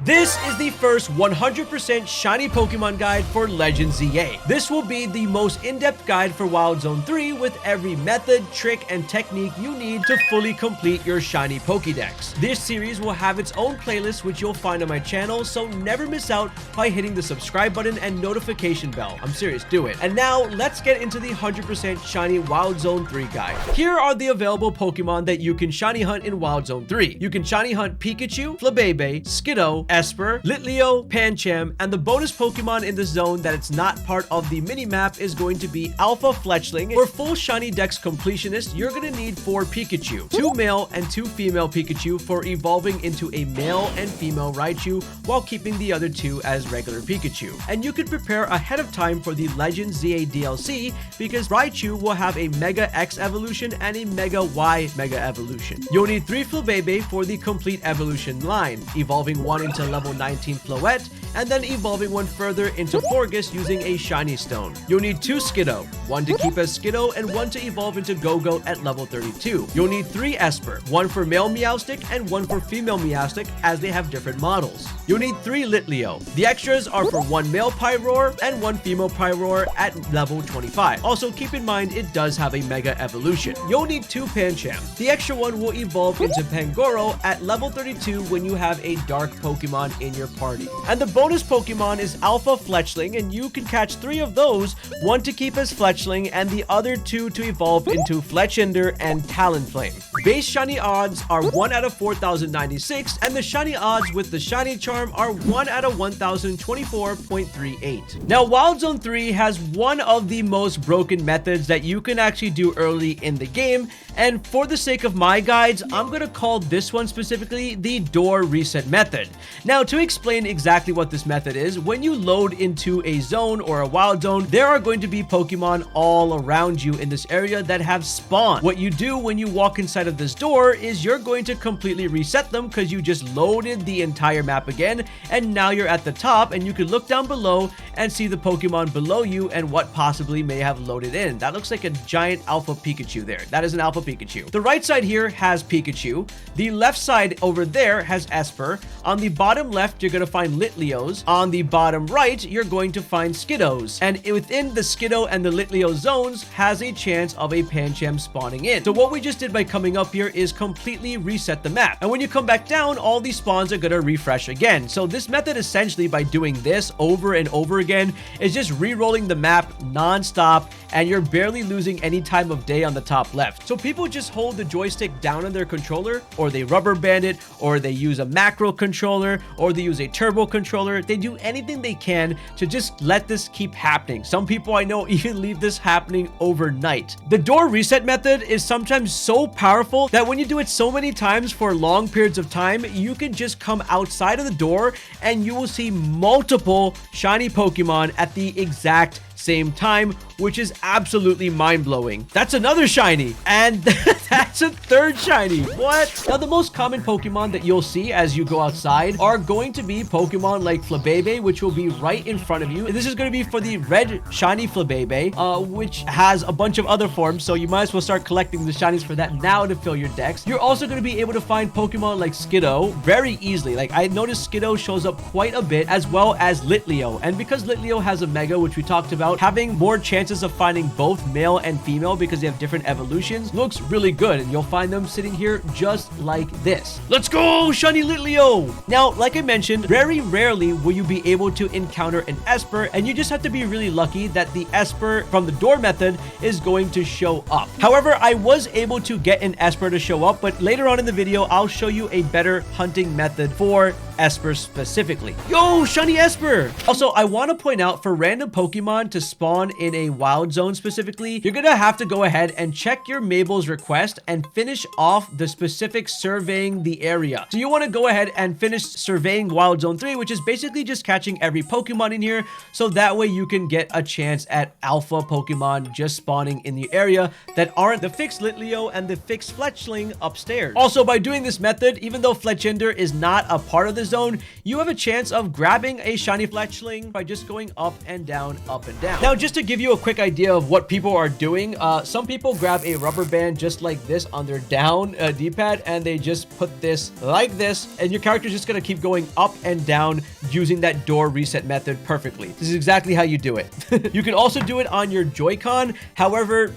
This is the first 100% shiny Pokemon guide for Legend ZA. This will be the most in-depth guide for Wild Zone 3 with every method, trick, and technique you need to fully complete your shiny Pokédex. This series will have its own playlist which you'll find on my channel, so never miss out by hitting the subscribe button and notification bell. I'm serious, do it. And now let's get into the 100% shiny Wild Zone 3 guide. Here are the available Pokemon that you can shiny hunt in Wild Zone 3. You can shiny hunt Pikachu, Flabebe, Skiddo, Espur, Litleo, Pancham, and the bonus Pokemon in the zone that it's not part of the mini-map is going to be Alpha Fletchling. For full shiny dex completionist, you're going to need 4 Pikachu, 2 male and 2 female Pikachu for evolving into a male and female Raichu while keeping the other 2 as regular Pikachu. And you could prepare ahead of time for the Legend ZA DLC because Raichu will have a Mega X evolution and a Mega Y Mega evolution. You'll need 3 Flabebe for the complete evolution line, evolving one into level 19 Floette, and then evolving one further into Forgus using a shiny stone. You'll need 2 Skiddo, one to keep as Skiddo and one to evolve into Go-Go at level 32. You'll need 3 Espur, one for male Meowstic and one for female Meowstic as they have different models. You'll need 3 Litleo. The extras are for 1 male Pyroar and 1 female Pyroar at level 25. Also keep in mind it does have a Mega evolution. You'll need 2 Pancham. The extra one will evolve into Pangoro at level 32 when you have a dark Pokemon in your party. And the bonus Pokemon is Alpha Fletchling, and you can catch 3 of those, one to keep as Fletchling and the other 2 to evolve into Fletchinder and Talonflame. Base shiny odds are 1 out of 4,096, and the shiny odds with the shiny charm are 1 out of 1,024.38. Now, Wild Zone 3 has one of the most broken methods that you can actually do early in the game, and for the sake of my guides, I'm going to call this one specifically the door reset method. Now, to explain exactly what this method is, when you load into a zone or a wild zone, there are going to be Pokemon all around you in this area that have spawned. What you do when you walk inside of this door is you're going to completely reset them because you just loaded the entire map again, and now you're at the top and you can look down below and see the Pokemon below you and what possibly may have loaded in. That looks like a giant Alpha Pikachu there. That is an Alpha Pikachu. The right side here has Pikachu. The left side over there has Espur. On the bottom left, you're going to find Litleos. On the bottom right, you're going to find Skiddos. And within the Skiddo and the Litleo zones has a chance of a Pancham spawning in. So what we just did by coming up here is completely reset the map. And when you come back down, all these spawns are going to refresh again. So this method essentially by doing this over and over again is just re-rolling the map non-stop, and you're barely losing any time of day on the top left. So people just hold the joystick down on their controller, or they rubber band it, or they use a macro controller, or they use a turbo controller. They do anything they can to just let this keep happening. Some people I know even leave this happening overnight. The door reset method is sometimes so powerful that when you do it so many times for long periods of time, you can just come outside of the door and you will see multiple shiny Pokemon at the exact same time, which is absolutely mind-blowing. That's another shiny, and that's a third shiny. What? Now, the most common Pokemon that you'll see as you go outside are going to be Pokemon like Flabebe, which will be right in front of you. And this is going to be for the red shiny Flabebe, which has a bunch of other forms, so you might as well start collecting the shinies for that now to fill your decks. You're also going to be able to find Pokemon like Skiddo very easily. Like, I noticed Skiddo shows up quite a bit, as well as Litleo. And because Litleo has a Mega, which we talked about, having more chances of finding both male and female because they have different evolutions looks really good, and you'll find them sitting here just like this. Let's go, shiny Litleo! Now, like I mentioned, very rarely will you be able to encounter an Espur, and you just have to be really lucky that the Espur from the door method is going to show up. However, I was able to get an Espur to show up, but later on in the video, I'll show you a better hunting method for Espur specifically. Yo, shiny Espur! Also, I want to point out, for random Pokemon to spawn in a wild zone specifically, you're gonna have to go ahead and check your Mabel's request and finish off the specific surveying the area. So you want to go ahead and finish surveying Wild Zone 3, which is basically just catching every Pokemon in here, so that way you can get a chance at alpha Pokemon just spawning in the area that aren't the fixed Litleo and the fixed Fletchling upstairs. Also, by doing this method, even though Fletchinder is not a part of this zone, you have a chance of grabbing a shiny Fletchling by just going up and down, up and down. Now, just to give you a quick idea of what people are doing, some people grab a rubber band just like this on their down D-pad, and they just put this like this, and your character's just gonna keep going up and down using that door reset method perfectly. This is exactly how you do it. You can also do it on your Joy-Con. However,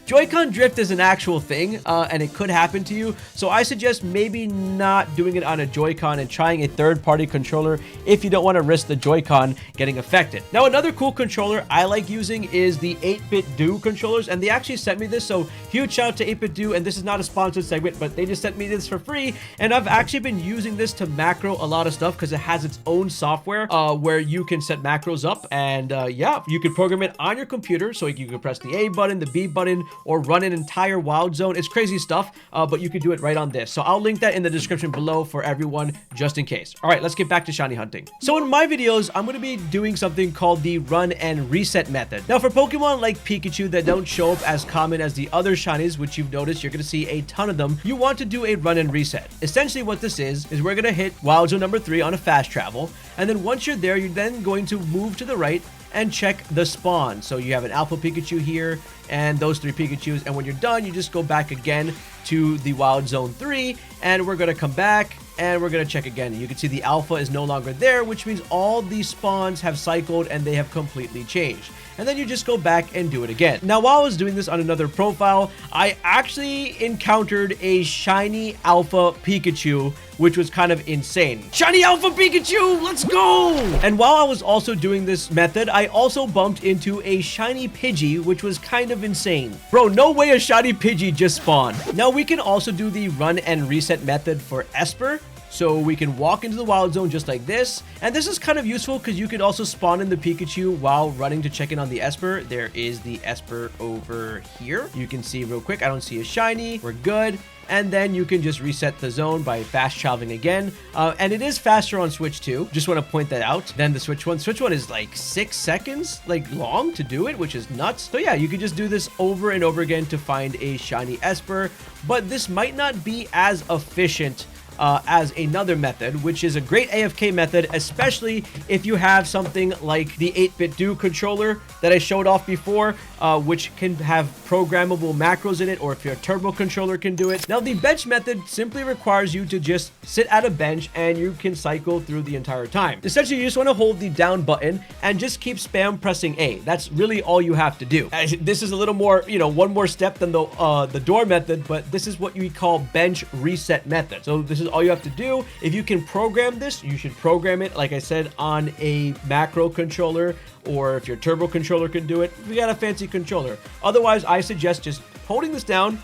Joy-Con drift is an actual thing, and it could happen to you, so I suggest maybe not doing it on a Joy-Con and trying a third-party controller if you don't want to risk the Joy-Con getting affected. Now, another cool controller I like using is the 8BitDo controllers, and they actually sent me this, so huge shout out to 8BitDo, and this is not a sponsored segment, but they just sent me this for free, and I've actually been using this to macro a lot of stuff because it has its own software where you can set macros up, and yeah, you can program it on your computer, so you can press the A button, the B button, or run an entire wild zone. It's crazy stuff, but you can do it right on this. So I'll link that in the description below for everyone, just in case. All right, let's get back to shiny hunting. So in my videos, I'm going to be doing something called the run and reset method. Now, for Pokemon like Pikachu that don't show up as common as the other shinies, which you've noticed, you're going to see a ton of them, you want to do a run and reset. Essentially what this is we're going to hit wild zone number 3 on a fast travel, and then once you're there, you're then going to move to the right and check the spawn. So you have an Alpha Pikachu here and those 3 Pikachus, and when you're done, you just go back again to the Wild Zone 3, and we're going to come back and we're going to check again. You can see the Alpha is no longer there, which means all these spawns have cycled and they have completely changed. And then you just go back and do it again. Now, while I was doing this on another profile, I actually encountered a shiny Alpha Pikachu, which was kind of insane. Shiny Alpha Pikachu, let's go! And while I was also doing this method, I also bumped into a shiny Pidgey, which was kind of insane. Bro, no way a shiny Pidgey just spawned. Now, we can also do the run and reset method for Espur. So we can walk into the wild zone just like this. And this is kind of useful because you could also spawn in the Pikachu while running to check in on the Espur. There is the Espur over here. You can see real quick, I don't see a shiny. We're good. And then you can just reset the zone by fast traveling again. And it is faster on Switch 2. Just want to point that out. Then the Switch 1. Switch 1 is like 6 seconds long to do it, which is nuts. So yeah, you can just do this over and over again to find a shiny Espur. But this might not be as efficient as another method, which is a great AFK method, especially if you have something like the 8BitDo controller that I showed off before, which can have programmable macros in it, or if your turbo controller can do it. Now, the bench method simply requires you to just sit at a bench and you can cycle through the entire time. Essentially, you just want to hold the down button and just keep spam pressing A. That's really all you have to do. This is a little more, one more step than the door method, but this is what we call bench reset method. So this is all you have to do. If you can program this, you should program it, like I said, on a macro controller, or if your turbo controller can do it, we got a fancy controller. Otherwise, I suggest just holding this down,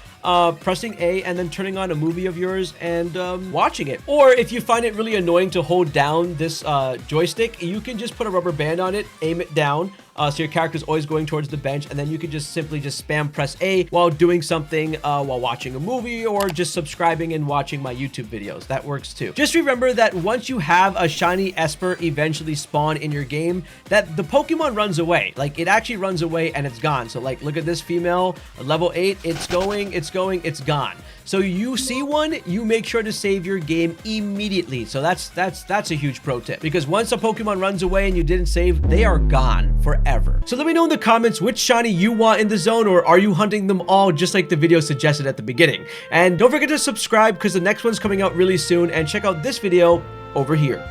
pressing A, and then turning on a movie of yours and watching it. Or if you find it really annoying to hold down this joystick, you can just put a rubber band on it, aim it down, so your character is always going towards the bench, and then you can just simply spam press A while doing something, while watching a movie, or just subscribing and watching my YouTube videos. That works too. Just remember that once you have a shiny Espur eventually spawn in your game, that the Pokemon runs away. Like, it actually runs away and it's gone. So like, look at this female, level 8, it's going, it's gone. So you see one, you make sure to save your game immediately. So that's a huge pro tip, because once a Pokemon runs away and you didn't save, they are gone forever. So let me know in the comments which shiny you want in the zone, or are you hunting them all just like the video suggested at the beginning? And don't forget to subscribe because the next one's coming out really soon, and check out this video over here.